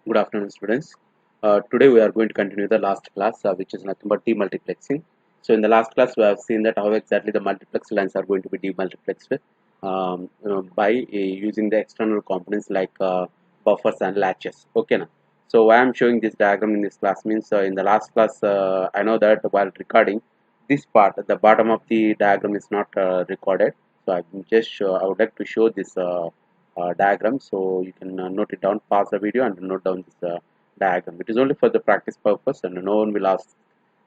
Good afternoon, students. Today we are going to continue the last class, which is nothing but demultiplexing. So, in the last class, we have seen that how exactly the multiplex lines are going to be demultiplexed by using the external components like buffers and latches. Okay, now. So, why I am showing this diagram in this class means in the last class, I know that while recording this part, the bottom of the diagram is not recorded. So, I would like to show this. Diagram, so you can note it down, pause the video and note down this diagram. It is only for the practice purpose and no one will ask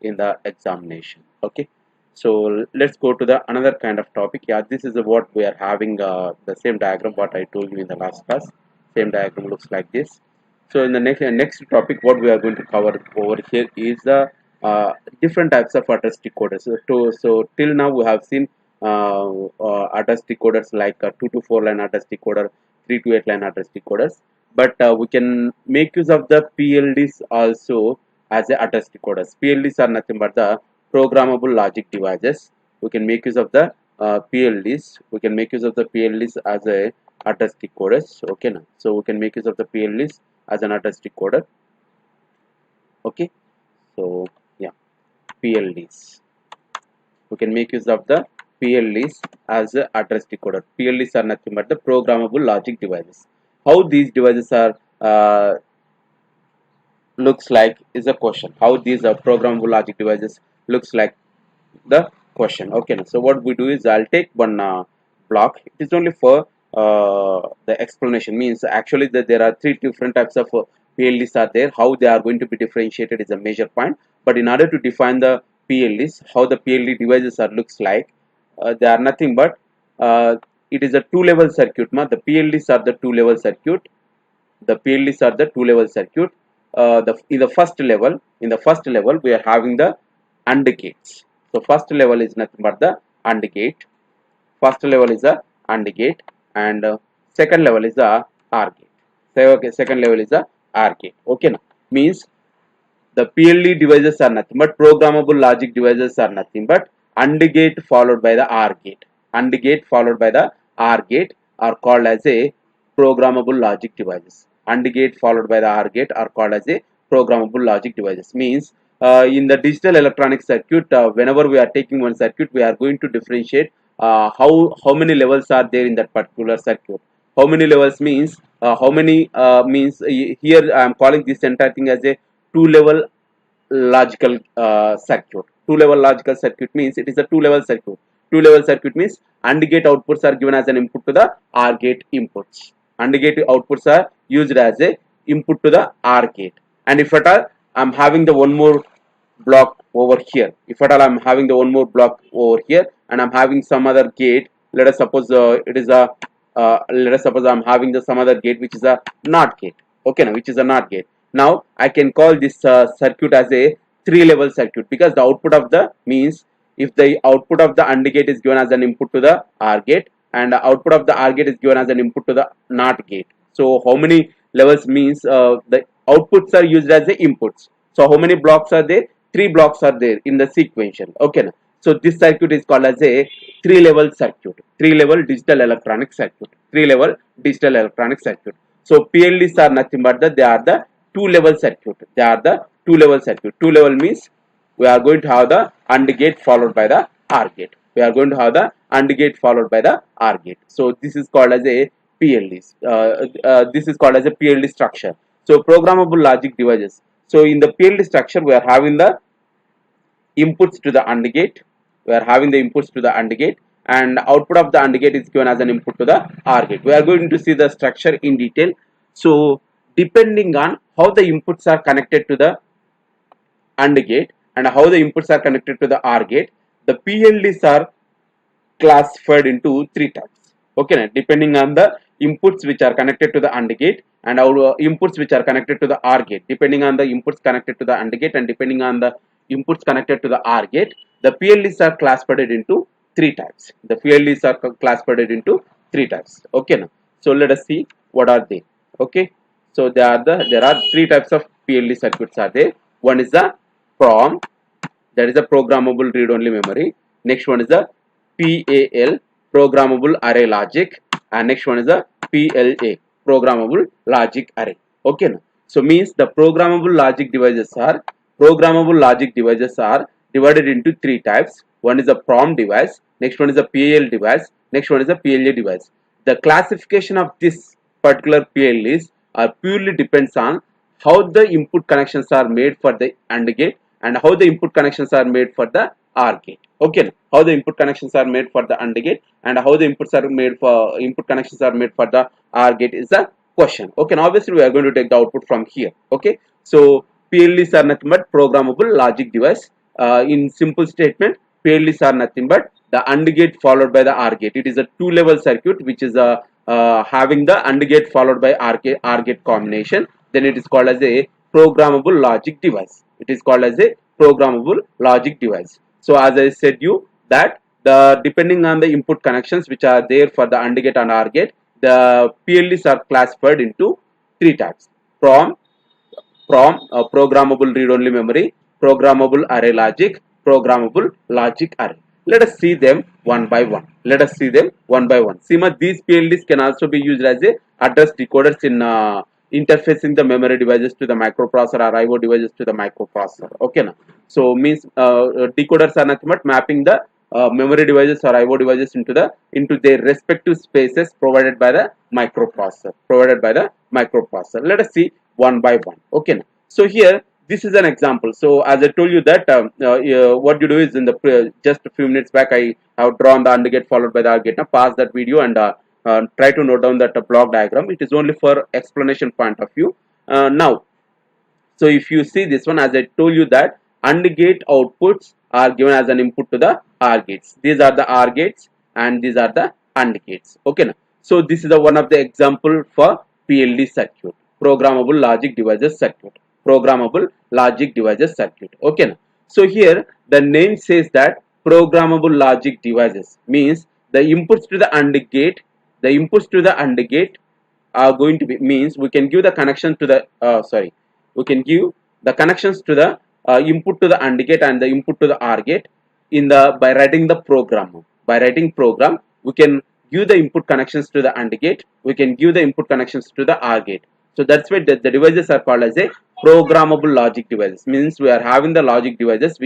in the examination. Okay, so let's go to the another kind of topic. Yeah, this is what we are having, the same diagram what I told you in the last class. Same diagram looks like this. So in the next topic, what we are going to cover over here is the different types of address decoders. So till now we have seen address decoders like 2 to 4 line address decoder, 3 to 8 line address decoders. But we can make use of the PLDs also as a address decoders. PLDs are nothing but the programmable logic devices. We can make use of the PLDs. We can make use of the PLDs as a address decoders. Okay, now. So we can make use of the PLDs as an address decoder. Okay, so yeah, PLDs. We can make use of the PLDs as a address decoder. PLDs are nothing but the programmable logic devices. How these devices are looks like is a question. How these are programmable logic devices looks like the question. Okay, so what we do is I'll take one block. It is only for the explanation. Means actually that there are three different types of PLDs are there. How they are going to be differentiated is a major point. But in order to define the PLDs, how the PLD devices are looks like, they are nothing but it is a two-level circuit. The PLDs are the two-level circuit. The PLDs are the two-level circuit. In the first level, we are having the AND gates. So first level is nothing but the AND gate. First level is the AND gate, and second level is the OR gate. So, okay, second level is the OR gate. Okay, now means the PLD devices are nothing but programmable logic devices are nothing but AND gate followed by the OR gate. AND gate followed by the OR gate are called as a programmable logic devices. AND gate followed by the OR gate are called as a programmable logic devices. Means in the digital electronic circuit, whenever we are taking one circuit, we are going to differentiate how many levels are there in that particular circuit. How many levels means how many means here I am calling this entire thing as a two-level logical circuit. Two-level logical circuit means it is a two-level circuit. Two-level circuit means AND gate outputs are given as an input to the OR gate inputs. AND gate outputs are used as a input to the OR gate. And if at all I am having the one more block over here, if at all I am having the one more block over here, and I am having some other gate, let us suppose it is a let us suppose I am having the some other gate which is a NOT gate. Okay, now which is a NOT gate. Now I can call this circuit as a three-level circuit because the output of the means if the output of the AND gate is given as an input to the OR gate and the output of the OR gate is given as an input to the NOT gate. So how many levels means the outputs are used as the inputs. So how many blocks are there? Three blocks are there in the sequential. Okay, now. So this circuit is called as a three-level circuit, three-level digital electronic circuit, three-level digital electronic circuit. So PLDs are nothing but they are the two-level circuit. They are the two-level circuit. Two-level means we are going to have the AND gate followed by the OR gate. We are going to have the AND gate followed by the OR gate. So this is called as a PLDs. This is called as a PLD structure. So programmable logic devices. So in the PLD structure, we are having the inputs to the AND gate. We are having the inputs to the AND gate, and output of the AND gate is given as an input to the OR gate. We are going to see the structure in detail. So depending on how the inputs are connected to the AND gate and how the inputs are connected to the OR gate, the PLDs are classified into three types. Okay, now, depending on the inputs which are connected to the AND gate and our inputs which are connected to the OR gate, depending on the inputs connected to the AND gate and depending on the inputs connected to the OR gate, the PLDs are classified into three types. The PLDs are classified into three types. Okay, now. So let us see what are they. Okay, so there are three types of PLD circuits are there. One is the PROM, that is a programmable read-only memory. Next one is the PAL, programmable array logic, and next one is the PLA, programmable logic array. Okay, now. So means the programmable logic devices are divided into three types. One is a PROM device, next one is a PAL device, next one is a PLA device. The classification of this particular PLAs purely depends on how the input connections are made for the AND gate and how the input connections are made for the OR gate. Okay, how the input connections are made for the AND gate and how the input connections are made for the OR gate is the question. Okay, now obviously we are going to take the output from here. Okay, so PLEs are nothing but programmable logic device. In simple statement, PLEs are nothing but the AND gate followed by the OR gate. It is a two-level circuit which is having the AND gate followed by OR gate combination. Then it is called as a programmable logic device. It is called as a programmable logic device. So as I said you that the depending on the input connections which are there for the AND gate and OR gate, the PLEs are classified into three types: PROM, programmable read-only memory, programmable array logic, programmable logic array. Let us see them one by one. See, these PLDs can also be used as a address decoders in interfacing the memory devices to the microprocessor or IO devices to the microprocessor. Okay, now. So means decoders are nothing but mapping the memory devices or IO devices into their respective spaces provided by the microprocessor. Let us see one by one. Okay, now. So here this is an example. So as I told you that what you do is in the just a few minutes back I have drawn the AND gate followed by the OR gate. Now pause that video and try to note down that block diagram. It is only for explanation point of view. Now, so if you see this one, as I told you that AND gate outputs are given as an input to the OR gates. These are the OR gates and these are the AND gates. Okay, now. So this is one of the example for PLD circuit, programmable logic devices circuit. Okay, now. So here the name says that programmable logic devices means the inputs to the AND gate are going to be, means we can give the connection to the we can give the connections to the input to the AND gate and the input to the OR gate by writing the program. By writing program, we can give the input connections to the AND gate. We can give the input connections to the OR gate. So that's why the devices are called as a programmable logic devices. Means we are having the logic devices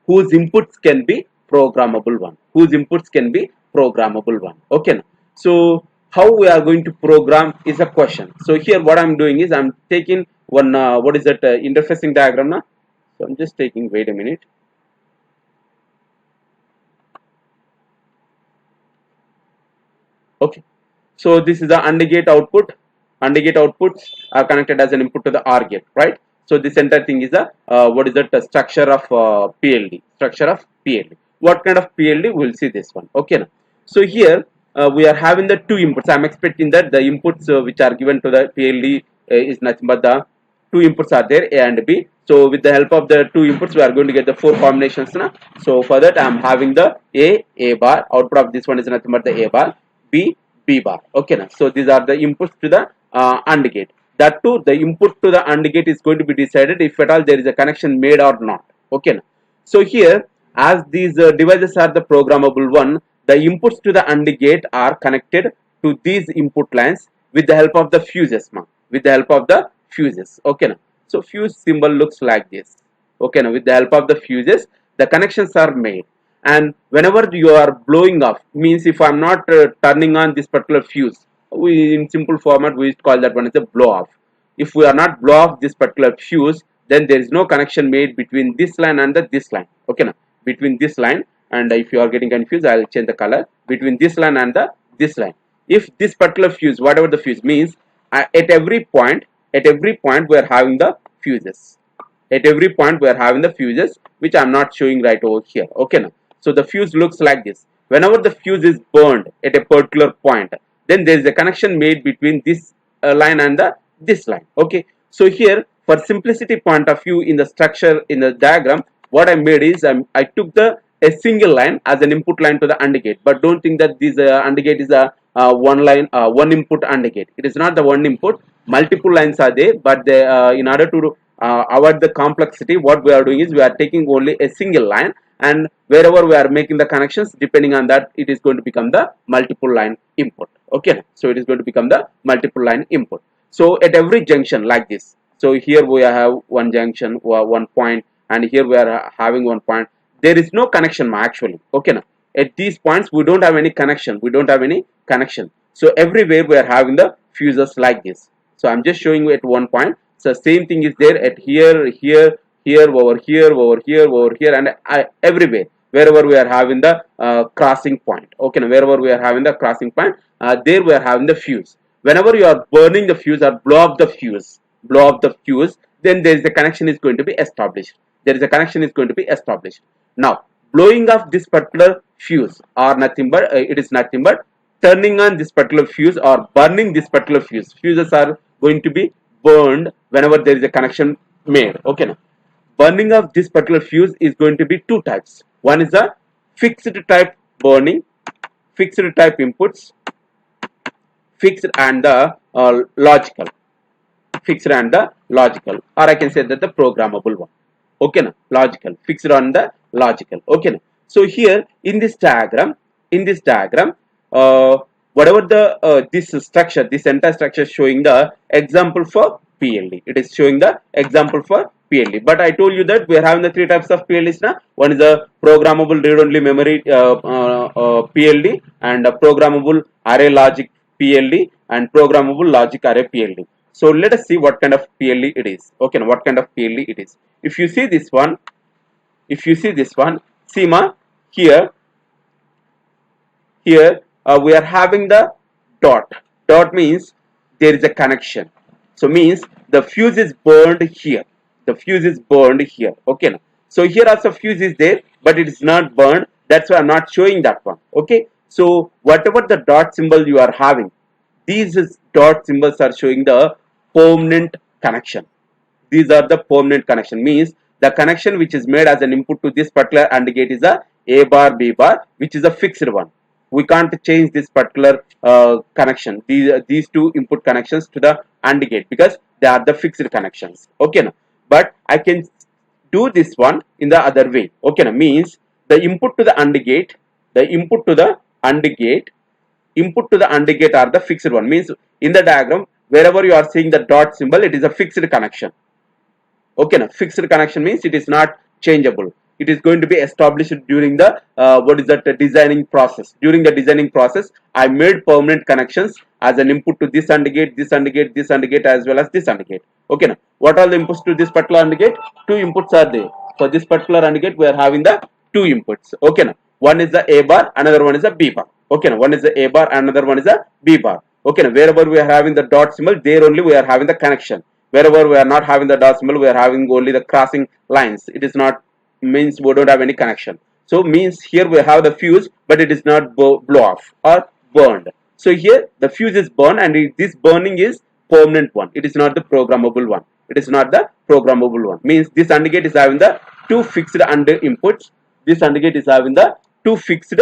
whose inputs can be programmable one. Okay. Now. So how we are going to program is a question. So here what I'm doing is I'm taking one interfacing diagram now. So I'm just taking, wait a minute. Okay, so this is the AND gate output. AND gate outputs are connected as an input to the OR gate, right? So this entire thing is a structure of PLD. What kind of PLD? We'll see this one. Okay, now. So here we are having the two inputs. I'm expecting that the inputs which are given to the PLD is nothing but the two inputs are there, A and B. So with the help of the two inputs, we are going to get the four combinations now. So for that, I'm having the A bar. Output of this one is nothing but the A bar, B bar. Okay, now. So these are the inputs to the AND gate. That too, the input to the AND gate is going to be decided if at all there is a connection made or not. Okay, now. So here, as these devices are the programmable one, the inputs to the AND gate are connected to these input lines with the help of the fuses. Okay, now. So fuse symbol looks like this. Okay, now with the help of the fuses, the connections are made. And whenever you are blowing off, means if I'm not turning on this particular fuse, in simple format we call that one as a blow off. If we are not blow off this particular fuse, then there is no connection made between this line and this line. Okay, now between this line, and if you are getting confused, I will change the color, between this line and this line. If this particular fuse, whatever the fuse means, at every point we are having the fuses. Which I am not showing right over here. Okay, now. So the fuse looks like this. Whenever the fuse is burned at a particular point, then there is a connection made between this line and this line. Okay, so here for simplicity point of view in the structure in the diagram, what I made is I took a single line as an input line to the AND gate. But don't think that this AND gate is a one input AND gate. It is not the one input. Multiple lines are there, but in order to avoid the complexity, what we are doing is we are taking only a single line, and wherever we are making the connections, depending on that, it is going to become the multiple line input. Okay, so it is going to become the multiple line input. So at every junction like this, So here we have one junction, one point, and here we are having one point. There is no connection actually. Okay, now at these points we don't have any connection. We don't have any connection. So everywhere we are having the fuses like this. So I'm just showing you at one point. So same thing is there at here, here, here, over here, over here, over here, and everywhere wherever we are having the crossing point. Okay, now wherever we are having the crossing point, there we are having the fuse. Whenever you are burning the fuse or blow up the fuse, then there is a connection is going to be established. There is a connection is going to be established. Now, blowing off this particular fuse or nothing but it is nothing but turning on this particular fuse or burning this particular fuse. Fuses are going to be burned whenever there is a connection made. Okay, now burning of this particular fuse is going to be two types. One is a fixed type burning, fixed type inputs, fixed and the logical, fixed and the logical, or I can say that the programmable one. Okay, now logical, fixed on the logical. Okay, now so here in this diagram, uh, whatever the this structure, this entire structure is showing the example for PLD. It is showing the example for PLD. But I told you that we are having the three types of PLDs now. One is a programmable read-only memory PLD, and a programmable array logic PLD, and programmable logic array PLD. So let us see what kind of PLD it is. Okay, now what kind of PLD it is. If you see this one, see ma, here we are having the dot. Dot means there is a connection. So means the fuse is burned here. The fuse is burned here. Okay, now so here also fuse is there, but it is not burned. That's why I'm not showing that one. Okay, so whatever the dot symbol you are having, these dot symbols are showing the permanent connection. These are the permanent connection, means the connection which is made as an input to this particular AND gate is a bar, B bar, which is a fixed one. We can't change this particular connection, these two input connections to the AND gate, because they are the fixed connections. Okay, now but I can do this one in the other way. Okay, now means the input to the AND gate, input to the AND gate are the fixed one. Means in the diagram, wherever you are seeing the dot symbol, it is a fixed connection. Okay, now fixed connection means it is not changeable. It is going to be established during the designing process. During the designing process, I made permanent connections as an input to this AND gate, this AND gate, this AND gate, as well as this AND gate. Okay, now what are the inputs to this particular AND gate? Two inputs are there. For this particular AND gate, we are having the two inputs. Okay, now one is the A bar, another one is a B bar. Okay, now one is the A bar, another one is a B bar. Okay, now wherever we are having the dot symbol, there only we are having the connection. Wherever we are not having the dot symbol, we are having only the crossing lines. It is not, means we don't have any connection. So means here we have the fuse, but it is not blow off or burned. So here the fuse is burned, and this burning is permanent one. It is not the programmable one. It is not the programmable one. Means this AND gate is having the two fixed AND inputs. This AND gate is having the two fixed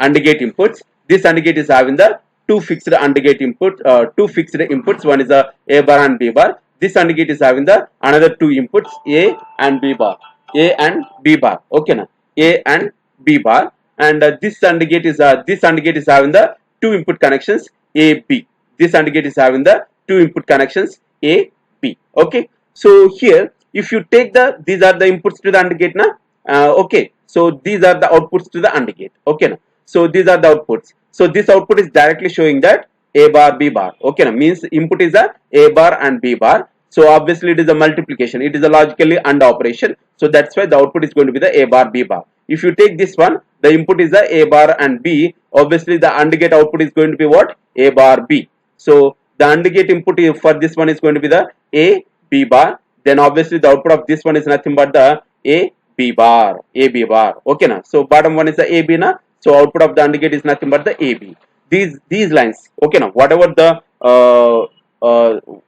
AND gate inputs. This AND gate is having the two fixed AND gate inputs. One is a bar and B bar. This AND gate is having the another two inputs, A and B bar. Okay, now A and B bar, and this AND gate is having the two input connections A B. This AND gate is having the two input connections A B. Okay, so here if you take these are the inputs to the AND gate now. Okay, so these are the outputs to the AND gate. Okay, now so these are the outputs. So this output is directly showing that A bar, B bar. Okay, now means input is A bar and B bar. So obviously it is a multiplication. It is a logically AND operation. So that's why the output is going to be the A bar, B bar. If you take this one, the input is the A bar and B. Obviously the AND gate output is going to be what? A bar, B. So the AND gate input for this one is going to be the A, B bar. Then obviously the output of this one is nothing but the A, B bar. Okay, now so bottom one is the A, B now. So output of the AND gate is nothing but the AB. These lines. Okay, now whatever the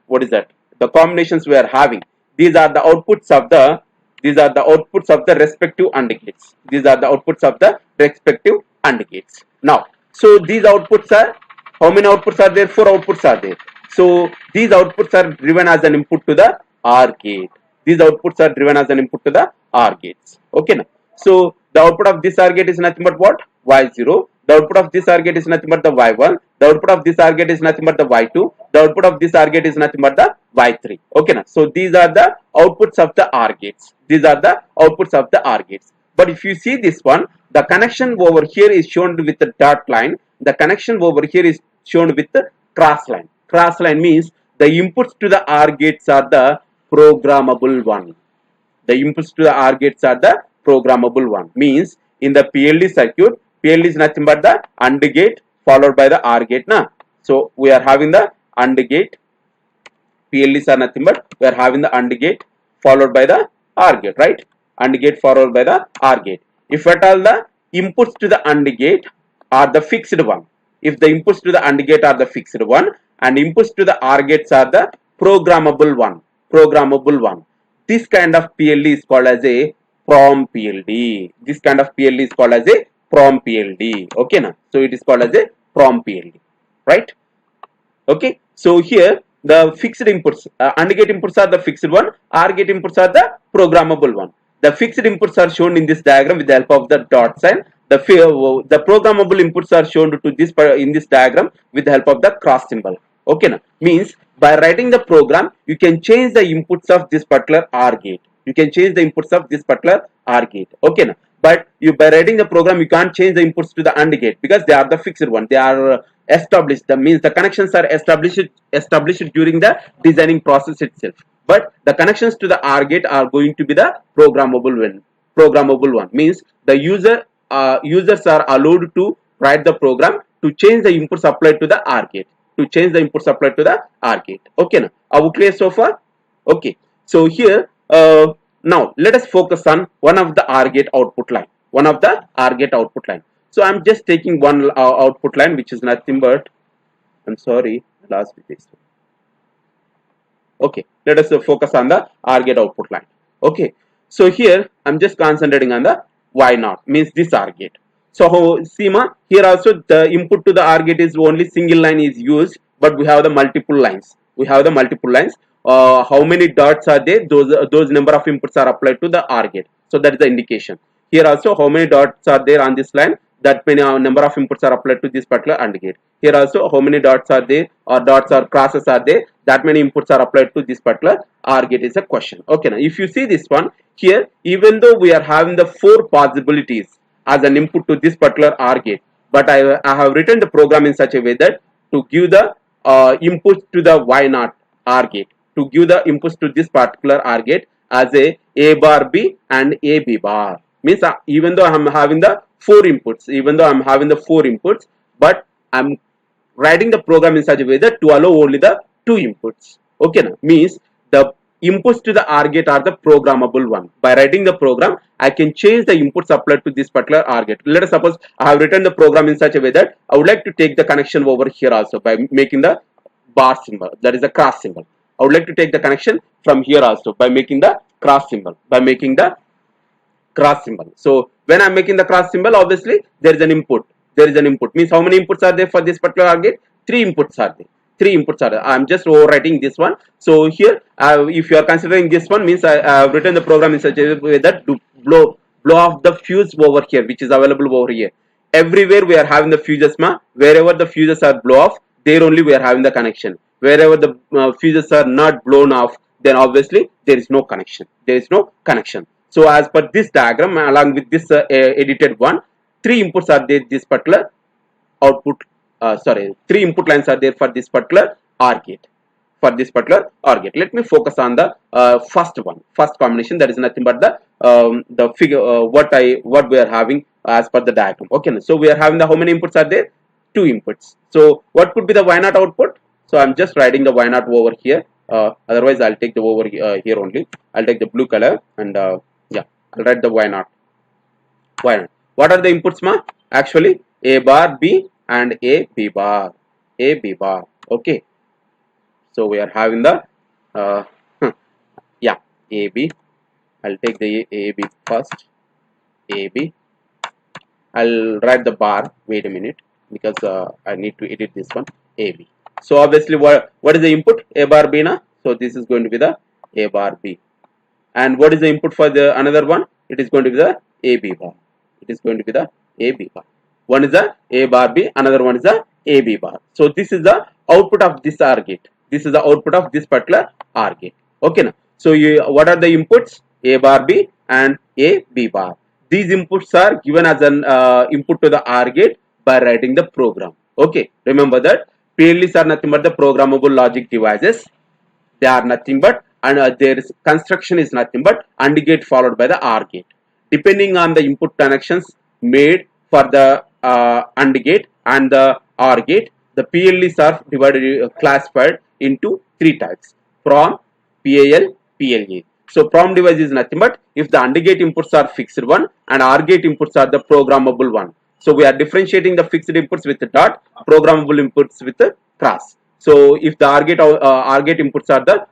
what is that? The combinations we are having. These are the outputs of the respective AND gates. These are the outputs of the respective AND gates. Now, so these outputs are, how many outputs are there? 4 outputs are there. So these outputs are driven as an input to the OR gate. These outputs are driven as an input to the OR gates. Okay, now. So the output of this OR gate is nothing but what? Y0. The output of this OR gate is nothing but the Y1. The output of this OR gate is nothing but the Y2. The output of this OR gate is nothing but the Y3. Okay, now. So these are the outputs of the OR gates. These are the outputs of the OR gates. But if you see this one, the connection over here is shown with the dot line. The connection over here is shown with the cross line. Cross line means the inputs to the OR gates are the programmable one. The inputs to the OR gates are the programmable one. Means in the PLD circuit, PLD is nothing but the AND gate followed by the OR gate. Na? So we are having the AND gate. PLDs are nothing but we are having the AND gate followed by the OR gate, right? AND gate followed by the OR gate. If at all the inputs to the AND gate are the fixed one, if the inputs to the AND gate are the fixed one and inputs to the OR gates are the programmable one, this kind of PLD is called as a PROM PLD. This kind of PLD is called as a PROM PLD. Okay, now. So it is called as a PROM PLD, right? Okay. So here the fixed inputs, AND gate inputs are the fixed one, OR gate inputs are the programmable one. The fixed inputs are shown in this diagram with the help of the dot sign. The programmable inputs are shown to this in this diagram with the help of the cross symbol. Okay, now means by writing the program, you can change the inputs of this particular OR gate. You can change the inputs of this particular OR gate. Okay, now. But by writing the program, you can't change the inputs to the AND gate because they are the fixed one. They are established. That means the connections are established during the designing process itself. But the connections to the OR gate are going to be the programmable one. Programmable one means the users are allowed to write the program to change the inputs applied to the OR gate. To change the inputs applied to the OR gate. Okay, now are we clear so far? Okay. So here now let us focus on one of the OR gate output line. One of the OR gate output line. So I'm just taking one output line which is nothing but, I'm sorry, last with this. Okay, let us focus on the OR gate output line. Okay, so here I'm just concentrating on the Y0 means this OR gate. So see ma, here also the input to the OR gate is only single line is used, but we have the multiple lines. We have the multiple lines. How many dots are there? Those number of inputs are applied to the OR gate. So that is the indication. Here also how many dots are there on this line? That many number of inputs are applied to this particular AND gate. Here also how many dots are there or dots or crosses are there? That many inputs are applied to this particular OR gate is a question. Okay, now if you see this one here, even though we are having the 4 possibilities as an input to this particular OR gate, but I have written the program in such a way that to give the inputs to the Y0 OR gate, to give the inputs to this particular OR gate as a bar B and a B bar. Means even though I am having the 4 inputs, but I am writing the program in such a way that to allow only the 2 inputs. Okay, now means the inputs to the OR gate are the programmable one. By writing the program, I can change the inputs applied to this particular OR gate. Let us suppose I have written the program in such a way that I would like to take the connection over here also by making the bar symbol, that is a cross symbol. I would like to take the connection from here also by making the cross symbol, So when I am making the cross symbol, obviously there is an input. Means how many inputs are there for this particular OR gate? 3 inputs are there. I am just overwriting this one. So here, if you are considering this one, means I have written the program in such a way that to blow off the fuse over here, which is available over here. Everywhere we are having the fuses, wherever the fuses are blow off, there only we are having the connection. Wherever the fuses are not blown off, then obviously there is no connection. So as per this diagram, along with this edited one, 3 inputs are there. This particular output, 3 input lines are there for this particular OR gate. Let me focus on the first combination. That is nothing but the figure what we are having as per the diagram. Okay, so we are having the how many inputs are there? 2 inputs. So what could be the Y0 output? So I'm just writing the Y0 over here. Otherwise I'll take the over here only. I'll take the blue color and yeah, I'll write the Y0. What are the inputs, Actually A bar B and a B bar. Okay. So we are having the yeah, AB. I'll take the AB first. AB. I'll write the bar. Wait a minute, because I need to edit this one. AB. So obviously, what is the input? A bar B, na? So this is going to be the A bar B. And what is the input for the another one? It is going to be the AB bar. One is a A bar B, another one is a AB bar. So this is the output of this OR gate. This is the output of this particular OR gate. Okay now. So what are the inputs? A bar B and A B bar. These inputs are given as an input to the OR gate by writing the program. Okay. Remember that PLDs are nothing but the programmable logic devices. They are nothing but, and their construction is nothing but AND gate followed by the OR gate. Depending on the input connections made for the AND gate and the OR gate, the PLDs are classified into three types: PROM, PAL, PLA. So PROM device is nothing but if the AND gate inputs are fixed one and OR gate inputs are the programmable one. So we are differentiating the fixed inputs with the dot, programmable inputs with the cross. So if the OR gate inputs are the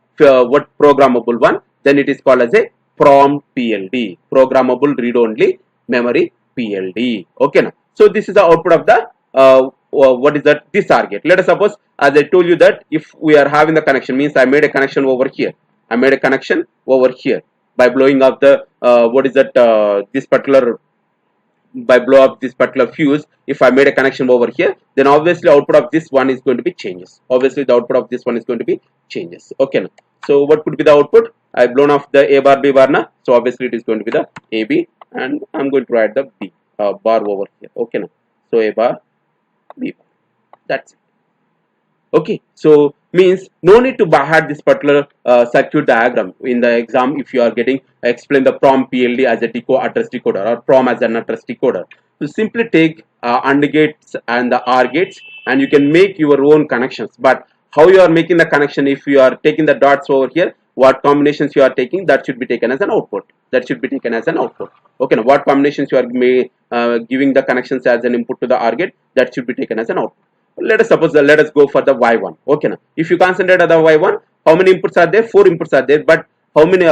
what programmable one, then it is called as a PROM PLD, programmable read only memory PLD. Okay now. So this is the output of the what is that, this OR gate. Let us suppose, as I told you, that if we are having the connection, means I made a connection over here. I made a connection over here by blowing up the what is that, this particular, by blow up this particular fuse. If I made a connection over here, then obviously output of this one is going to be changes. Obviously the output of this one is going to be changes. Okay now. So what could be the output? I blown off the A bar B bar now, so obviously it is going to be the AB, and I'm going to write the B bar over here. Okay now. So A bar B bar, that's it. Okay, so means no need to have this particular circuit diagram in the exam. If you are getting explain the PROM PLD as a address decoder or PROM as an address decoder, so simply take AND gates and the OR gates, and you can make your own connections. But how you are making the connection? If you are taking the dots over here, what combinations you are taking, that should be taken as an output. That should be taken as an output. Okay, now what combinations you are giving the connections as an input to the OR gate, that should be taken as an output. Let us suppose let us go for the Y1. Okay now, if you concentrate on the Y1, how many inputs are there? 4 inputs are there, but how many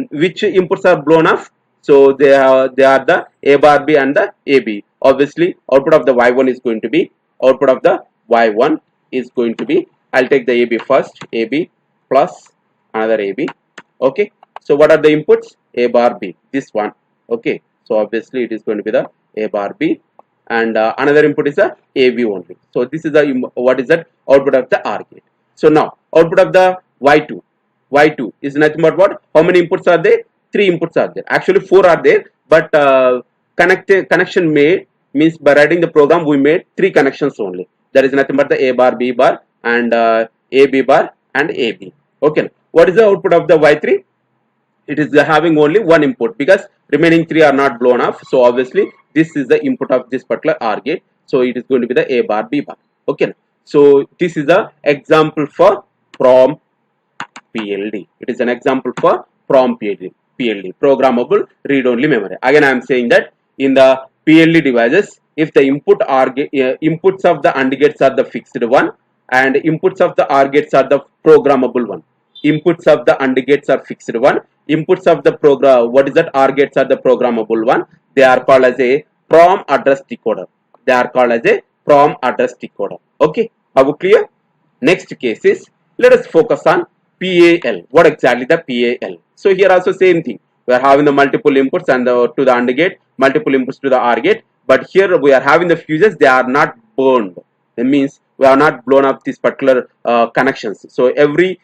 which inputs are blown off? So they are the A bar B and the AB. Obviously output of the Y1 is going to be, output of the Y1 is going to be, I'll take the AB first, AB plus another AB. Okay, so what are the inputs? A bar B, this one. Okay, so obviously it is going to be the A bar B, and another input is a AB only. So this is the what is that, output of the OR gate. So now output of the Y2. Y2 is nothing but what? How many inputs are there? 3 inputs are there. Actually 4 are there, but connection made, means by writing the program we made 3 connections only. That is nothing but the A bar, B bar, and AB bar and AB. Okay. What is the output of the Y3? It is having only one input because remaining 3 are not blown off. So obviously this is the input of this particular OR gate. So it is going to be the A bar, B bar. Okay. So this is the example for PROM PLD. It is an example for PROM PLD, programmable read only memory. Again I am saying that in the PLD devices, if the inputs of the AND gates are the fixed one and inputs of the OR gates are the programmable one. Inputs of the AND gates are fixed one. Inputs of the what is that, OR gates are the programmable one. They are called as a PROM address decoder. They are called as a PROM address decoder. Okay, are we clear? Next case is, let us focus on PAL. What exactly the PAL? So here also same thing. We are having the multiple inputs and to the AND gate, multiple inputs to the OR gate. But here we are having the fuses. They are not burned. That means we are not blown up these particular connections. So every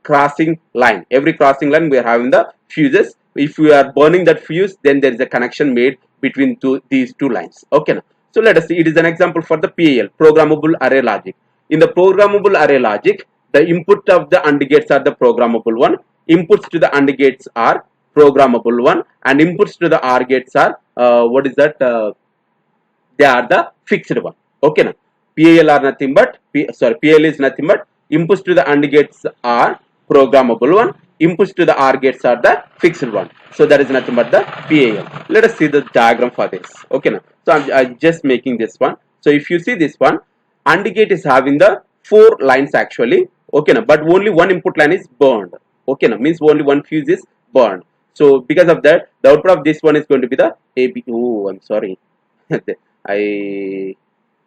crossing line we are having the fuses. If we are burning that fuse, then there is a connection made between these two lines. Okay now. So let us see, it is an example for the PAL, programmable array logic. In the programmable array logic, the input of the AND gates are the programmable one, inputs to the AND gates are programmable one, and inputs to the OR gates are what is that, they are the fixed one. Okay now, PAL are nothing but PAL is nothing but inputs to the AND gates are programmable one, inputs to the OR gates are the fixed one. So that is nothing but the PAL. Let us see the diagram for this. Okay now, so I'm just making this one. So if you see this one, AND gate is having the 4 lines actually. Okay now, but only one input line is burned. Okay now, means only one fuse is burned. So because of that, the output of this one is going to be the AB. Oh, I'm sorry.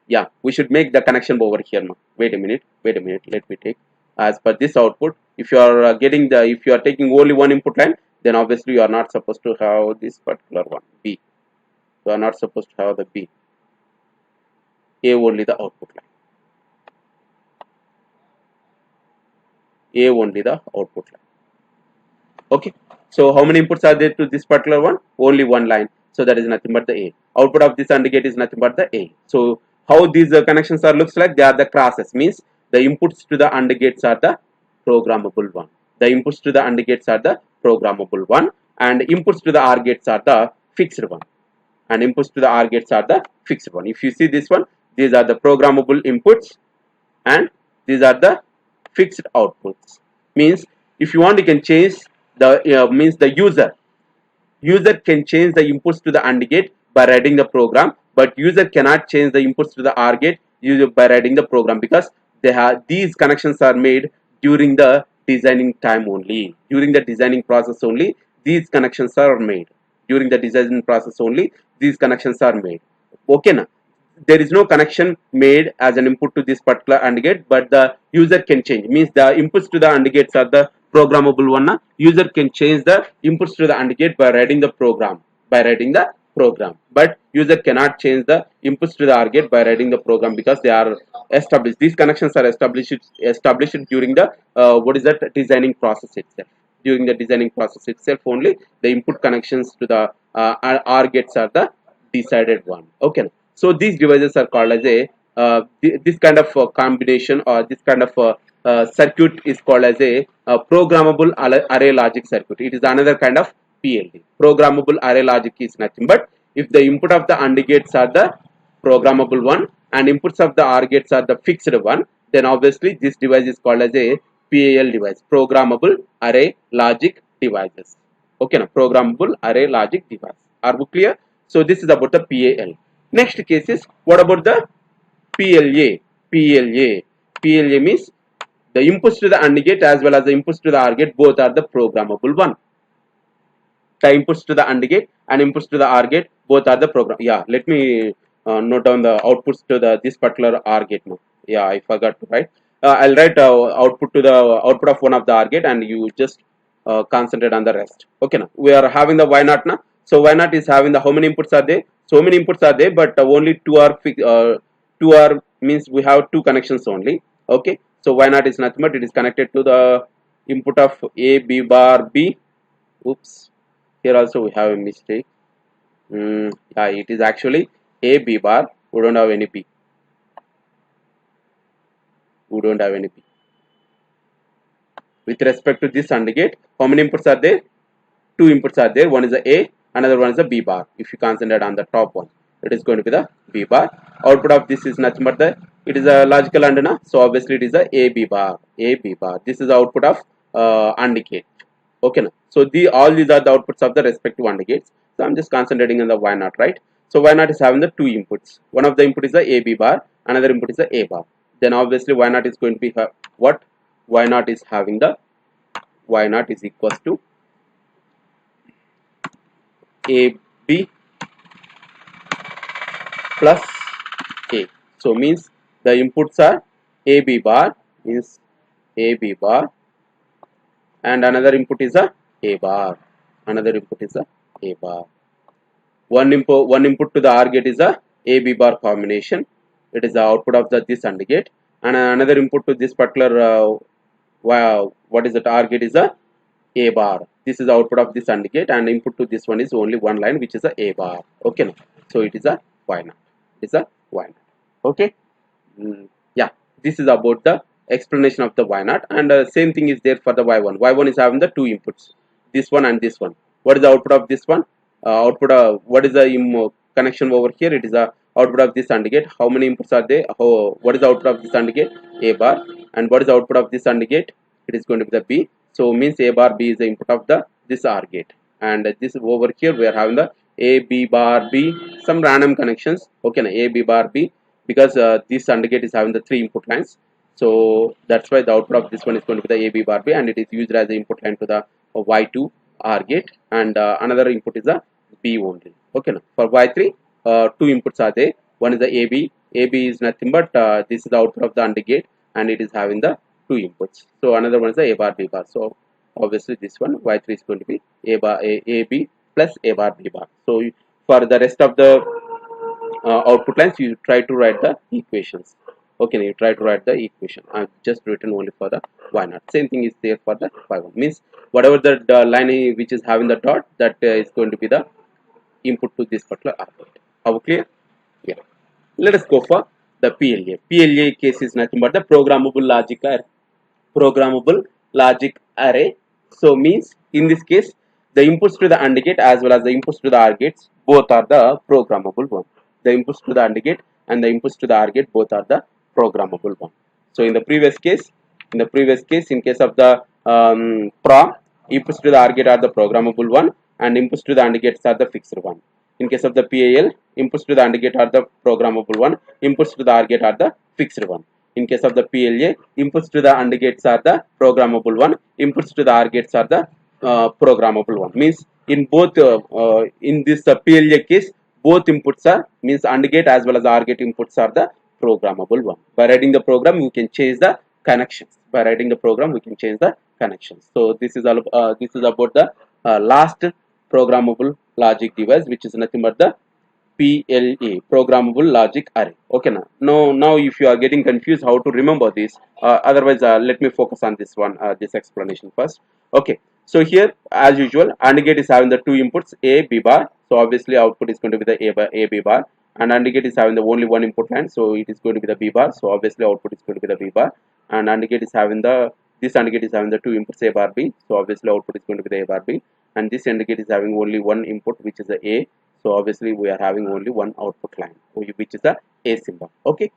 Yeah, we should make the connection over here now. Wait a minute, let me take as per this output. If you are if you are taking only one input line, then obviously you are not supposed to have this particular one, B. You are not supposed to have the B. A only the output line. A only the output line. Okay. So how many inputs are there to this particular one? Only one line. So that is nothing but the A. Output of this AND gate is nothing but the A. So how these connections are looks like? They are the crosses. Means the inputs to the AND gates are the programmable one. The inputs to the AND gates are the programmable one, and inputs to the OR gates are the fixed one. And inputs to the OR gates are the fixed one. If you see this one, these are the programmable inputs, and these are the fixed outputs. Means if you want, you can change the means the user can change the inputs to the AND gate by writing the program, but user cannot change the inputs to the OR gate by writing the program, because they have these connections are made during the designing time only. During the designing process only these connections are made. During the designing process only these connections are made. Okay now, there is no connection made as an input to this particular AND gate, but the user can change. Means the inputs to the AND gates are the programmable one. User can change the inputs to the AND gate by writing the program. But user cannot change the inputs to the OR gate by writing the program, because they are established. These connections are established during the what is that designing process itself. During the designing process itself only the input connections to the OR gates are the decided one. Okay. So these devices are called as a this kind of combination, or this kind of circuit is called as a programmable array logic circuit. It is another kind of PLD. Programmable array logic is nothing but if the input of the AND gates are the programmable one and inputs of the OR gates are the fixed one, then obviously this device is called as a PAL device, programmable array logic devices. Okay, now programmable array logic device. Are we clear? So this is about the PAL. Next case is what about the PLA? PLA. PLA means the inputs to the AND gate as well as the inputs to the OR gate both are the programmable one. The inputs to the AND gate and inputs to the OR gate both are the program. Yeah, let me note down the outputs to the this particular OR gate now. Yeah, I forgot to write. I'll write output to the output of one of the OR gate, and you just concentrate on the rest. Okay, now we are having the Y naught now. So Y naught is having the how many inputs are there? So many inputs are there, but only two are means we have two connections only. Okay, so Y naught is nothing but it is connected to the input of A B bar B. Oops, here also we have a mistake. Yeah, it is actually A B bar. We don't have any B. We don't have any B. With respect to this AND gate, how many inputs are there? Two inputs are there. One is the A, another one is the B bar. If you concentrate on the top one, it is going to be the B bar. Output of this is nothing but the it is a logical AND, so obviously it is the A B bar. A B bar. This is the output of AND gate. Okay, now. So all these are the outputs of the respective AND gates. So I'm just concentrating on the Y naught, right? So Y naught is having the two inputs. One of the input is the A B bar, another input is the A bar. Then obviously Y naught is going to be what? Y naught is having the Y naught is equals to AB plus A. So means the inputs are AB bar means AB bar, and another input is a bar. Another input is a bar. One input to the OR gate is a AB bar combination. It is the output of this AND gate, and another input to this particular what is that OR gate is a bar. This is the output of this AND gate, and input to this one is only one line, which is a bar. Okay, now. So it is a Y naught. It is a Y naught. Okay. Yeah, this is about the explanation of the Y naught, and same thing is there for the Y1. Y1 is having the two inputs, this one and this one. What is the output of this one? What is the connection over here? It is the output of this AND gate. How many inputs are there? What is the output of this AND gate? A bar. And what is the output of this AND gate? It is going to be the B. So means A bar B is the input of this OR gate, and this over here we are having the A B bar B, some random connections. Okay, now A B bar B, because this AND gate is having the three input lines, so that's why the output of this one is going to be the A B bar B, and it is used as the input line to the Y2 OR gate, and another input is a B only. Okay, now for Y3 two inputs are there. One is the AB. AB is nothing but this is the output of the AND gate, and it is having the two inputs. So another one is the A bar B bar. So obviously this one Y3 is going to be A bar A B plus A bar B bar. So for the rest of the output lines you try to write the equations. Okay, you try to write the equation. I've just written only for the y naught. Same thing is there for the y1. Means whatever the line which is having the dot, that is going to be the input to this particular output. How clear? Yeah. Let us go for the PLA. PLA case is nothing but the programmable logic array. Programmable logic array. So means in this case the inputs to the AND gate as well as the inputs to the OR gates both are the programmable one. The inputs to the AND gate and the inputs to the OR gate both are the programmable one. So in the previous case, in case of the PROM, inputs to the OR gate are the programmable one and inputs to the AND gates are the fixed one. In case of the PAL, inputs to the AND gate are the programmable one, inputs to the OR gate are the fixed one. In case of the PLA, inputs to the AND gates are the programmable one, inputs to the OR gates are the programmable one. Means in both in this PLA case, both inputs are means AND gate as well as OR gate inputs are the programmable one. By writing the program, you can change the connections. By writing the program, we can change the connections. So this is all. This is about the last programmable logic device, which is nothing but the PLA, programmable logic array. Okay, now if you are getting confused how to remember this, otherwise let me focus on this one, this explanation first. Okay, so here as usual, AND gate is having the two inputs A, B bar. So obviously output is going to be the A, B bar, and AND gate is having the only one input line, so it is going to be the B bar. So obviously output is going to be the B bar, and AND gate is having the this AND gate is having the two inputs A bar B. So obviously output is going to be the A bar B, and this AND gate is having only one input, which is the A. So obviously we are having only one output line, which is the A symbol. Okay.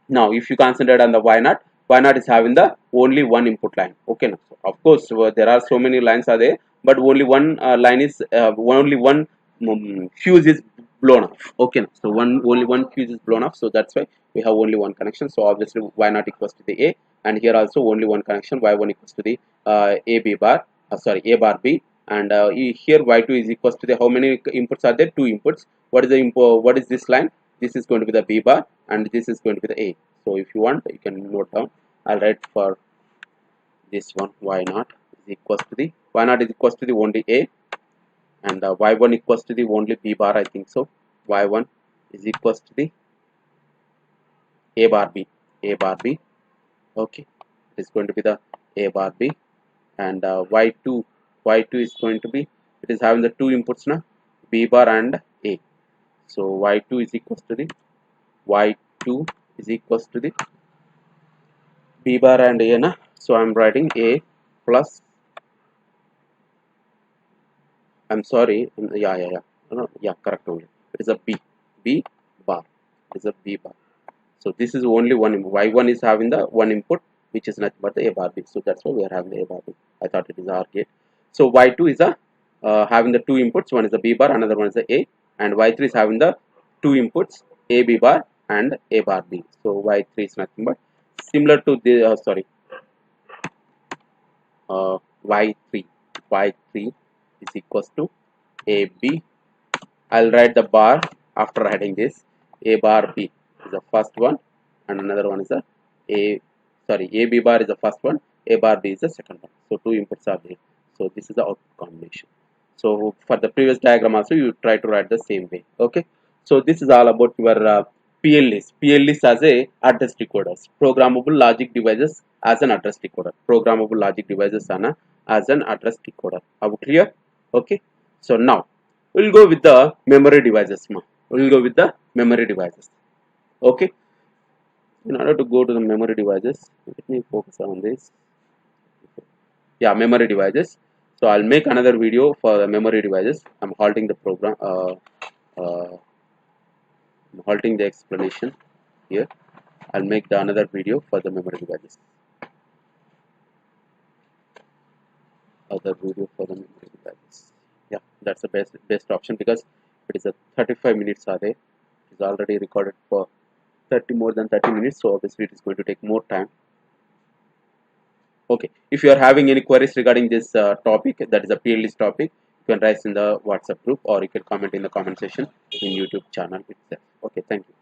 Now if you concentrate on the y naught is having the only one input line. Okay. Now, so of course there are so many lines are there, but only one line is only one fuse is blown off. Okay. Now, so only one fuse is blown off. So that's why we have only one connection. So obviously y naught equals to the A, and here also only one connection, y1 equals to the A bar B, and here y2 is equals to the how many inputs are there? Two inputs. What is the input? What is this line? This is going to be the B bar, and this is going to be the A. So if you want, you can note down. I'll write for this one y naught is equals to the only A, and y1 equals to the only B bar. I think so. Y1 is equals to the A bar B. Okay, it is going to be the A bar B, and y2 is going to be, it is having the two inputs now, B bar and A. So y2 is equals to the B bar and A na. So I'm writing A plus, I'm sorry, correct only. It is a B bar. It is a B bar. So this is only one input. Y1 is having the one input, which is nothing but the A bar B. So that's why we are having the A bar B. I thought it is OR gate. So y2 is having the two inputs. One is the B bar, another one is the A, and y3 is having the two inputs, A B bar and A bar B. So y3 is nothing but similar to the y3 is equals to AB. I'll write the bar after writing this. A bar B is the first one, and another one is the AB bar is the first one, A bar B is the second one. So two inputs are there. So this is the output combination. So for the previous diagram also you try to write the same way. Okay. So this is all about your PLDs. PLDs as a address decoders. Programmable logic devices as an address decoder. Programmable logic devices as an address decoder. Are we clear? Okay. So now we'll go with the memory devices. Okay. In order to go to the memory devices, let me focus on this. Yeah, memory devices. So I'll make another video for the memory devices. I'm halting the program. I'm halting the explanation here. I'll make another video for the memory devices. Yeah, that's the best option, because it is a 35 minutes are there. It is already recorded for more than 30 minutes, so obviously it is going to take more time. Okay, if you are having any queries regarding this topic, that is a PLDs topic, you can write in the WhatsApp group, or you can comment in the comment section in YouTube channel itself. Okay, thank you.